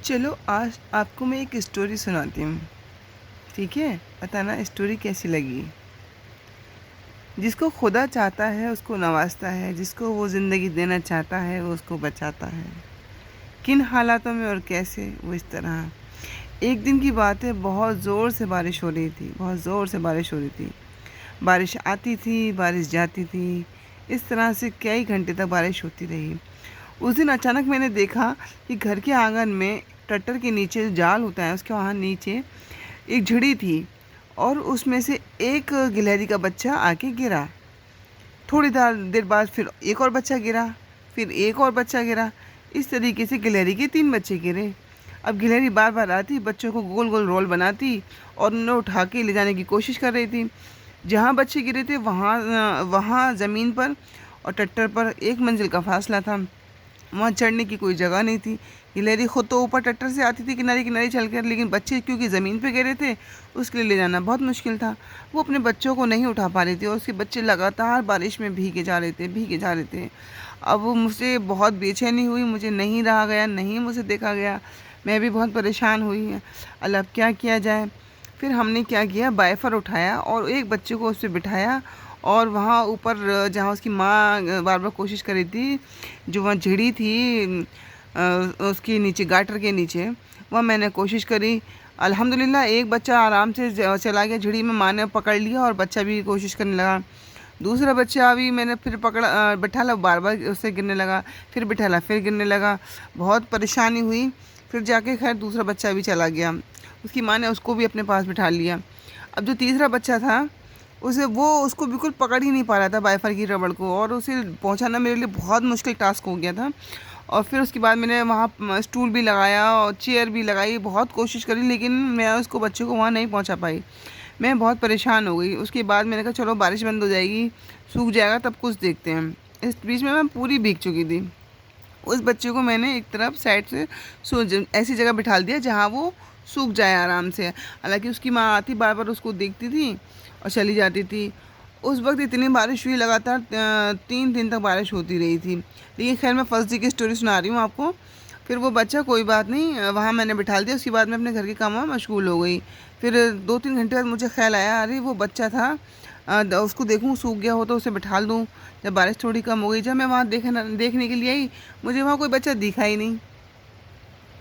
चलो आज आपको मैं एक स्टोरी सुनाती हूँ। ठीक है, बताना स्टोरी कैसी लगी। जिसको खुदा चाहता है उसको नवाजता है, जिसको वो ज़िंदगी देना चाहता है वो उसको बचाता है। किन हालातों में और कैसे, वो इस तरह। एक दिन की बात है, बहुत ज़ोर से बारिश हो रही थी, बहुत ज़ोर से बारिश हो रही थी। बारिश आती थी, बारिश जाती थी। इस तरह से कई घंटे तक बारिश होती रही। उस दिन अचानक मैंने देखा कि घर के आंगन में टट्टर के नीचे जो जाल होता है उसके वहाँ नीचे एक झड़ी थी और उसमें से एक गिलहरी का बच्चा आके गिरा। थोड़ी देर देर बाद फिर एक और बच्चा गिरा, फिर एक और बच्चा गिरा। इस तरीके से गिलहरी के 3 बच्चे गिरे। अब गिलहरी बार बार आती, बच्चों को गोल गोल रोल बनाती और उन्हें उठा के ले जाने की कोशिश कर रही थी। जहाँ बच्चे गिरे थे वहाँ ज़मीन पर और टट्टर पर 1 मंजिल का फासला था। वहाँ चढ़ने की कोई जगह नहीं थी। गिलहरी खुद तो ऊपर टट्टर से आती थी किनारे किनारे चलकर, लेकिन बच्चे क्योंकि ज़मीन पे गिरे थे उसके लिए ले जाना बहुत मुश्किल था। वो अपने बच्चों को नहीं उठा पा रही थी और उसके बच्चे लगातार बारिश में भीगे जा रहे थे, भीगे जा रहे थे। अब वो मुझसे बहुत बेचैनी हुई, मुझे नहीं रहा गया, नहीं मुझे देखा गया। मैं भी बहुत परेशान हुई। अल्लाह अब क्या किया जाए। फिर हमने क्या किया, बाइफर उठाया और एक बच्चे को उस पे बिठाया और वहाँ ऊपर जहाँ उसकी माँ बार बार कोशिश कर रही थी, जो वहाँ झिड़ी थी उसके नीचे गाटर के नीचे, वहाँ मैंने कोशिश करी। अल्हम्दुलिल्लाह एक बच्चा आराम से चला गया झिड़ी में, माँ ने पकड़ लिया और बच्चा भी कोशिश करने लगा। दूसरा बच्चा भी मैंने फिर बिठाला, बार बार उससे गिरने लगा, फिर बिठाला फिर गिरने लगा। बहुत परेशानी हुई। फिर जाके खैर दूसरा बच्चा भी चला गया। उसकी माँ ने उसको भी अपने पास बिठा लिया। अब जो तीसरा बच्चा था उसको बिल्कुल पकड़ ही नहीं पा रहा था बाइफर की रबड़ को, और उसे पहुंचाना मेरे लिए बहुत मुश्किल टास्क हो गया था। और फिर उसके बाद मैंने वहाँ स्टूल भी लगाया और चेयर भी लगाई, बहुत कोशिश करी, लेकिन मैं उसको बच्चे को वहाँ नहीं पहुँचा पाई। मैं बहुत परेशान हो गई। उसके बाद मैंने कहा चलो बारिश बंद हो जाएगी, सूख जाएगा तब कुछ देखते हैं। इस बीच में मैं पूरी भीग चुकी थी। उस बच्चे को मैंने एक तरफ साइड से ऐसी जगह बिठा दिया जहाँ वो सूख जाए आराम से। हालांकि उसकी माँ आती बार बार उसको देखती थी और चली जाती थी। उस वक्त इतनी बारिश हुई, लगातार 3 दिन तक बारिश होती रही थी। लेकिन खैर मैं फर्स्ट डे की स्टोरी सुना रही हूँ आपको। फिर वो बच्चा कोई बात नहीं, वहाँ मैंने बिठा दिया। उसके बाद मैं अपने घर के कामों में मशगूल हो गई। फिर 2-3 घंटे बाद मुझे ख्याल आया, अरे वो बच्चा था, उसको देखूँ सूख गया हो तो उसे बिठा दूँ। जब बारिश थोड़ी कम हो गई, जब मैं वहाँ देखने के लिए आई, मुझे वहाँ कोई बच्चा दिखा ही नहीं।